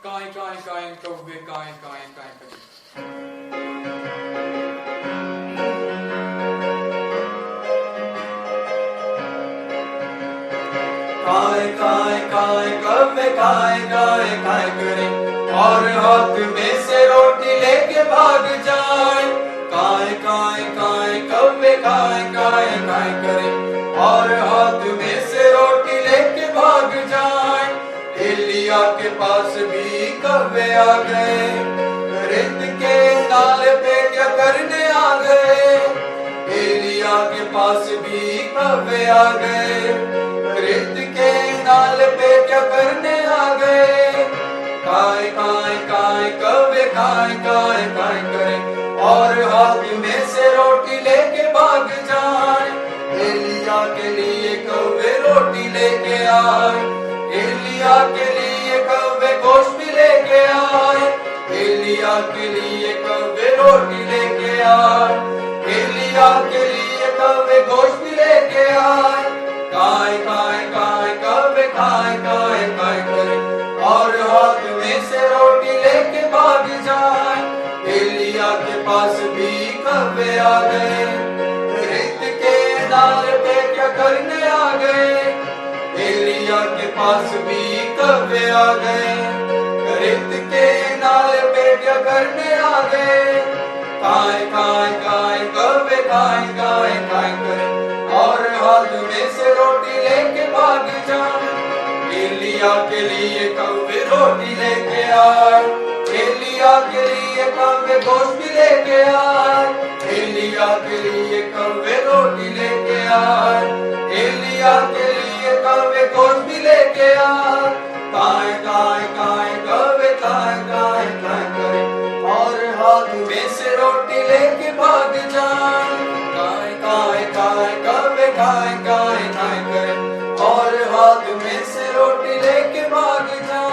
काय काय काय कव्वे काय काय काय काय। काय काय काय कव्वे काय काय काय करे और हाथ में से रोटी लेके भाग जाए। काय काय काय कव्वे काय काय काय करे और हाथ में से रोटी लेके भाग जाए। एलिया के पास भी कव्वे आ गए, रेत के नाल पे क्या करने आ गए। एलिया के पास भी कव्वे आ गए, रेत के नाल पे क्या करने आ गए। काय काय काय कव्वे काय काय काय करे और हाथ में से रोटी लेके भाग जाए। एलिया के लिए कव्वे रोटी लेके आए, एलिया के लिए कव्वे गोश्त भी लेके आए। एलिया के लिए कव्वे रोटी लेके आए, एलिया के लिए कव्वे गोश्त भी लेके आए। काय काय काय कव्वे काय काय काय करे और हाथ में से रोटी लेके भाग जाए। एलिया के पास भी कव्वे आ गए, रेत के नाल पे क्या करने आ गए। एलिया के पास भी कव्वे आ गए, रेत के नाल पे क्या करने आ गए। काय काय काय कव्वे काय काय काय करे और हाथ में से रोटी लेके भाग जाए। एलिया के लिए कव्वे रोटी लेके आए, एलिया के लिए कव्वे गोश्त भी लेके आए। एलिया के लिए कव्वे रोटी लेके आए, एलिया के लिए कव्वे गोश्त भी लेके आए। काय काय काय कव्वे काय काय काय करे और हाथ में से रोटी लेके भाग जाए। काय काय काय कव्वे काय काय काय करे और हाथ में से रोटी लेके भाग जाए।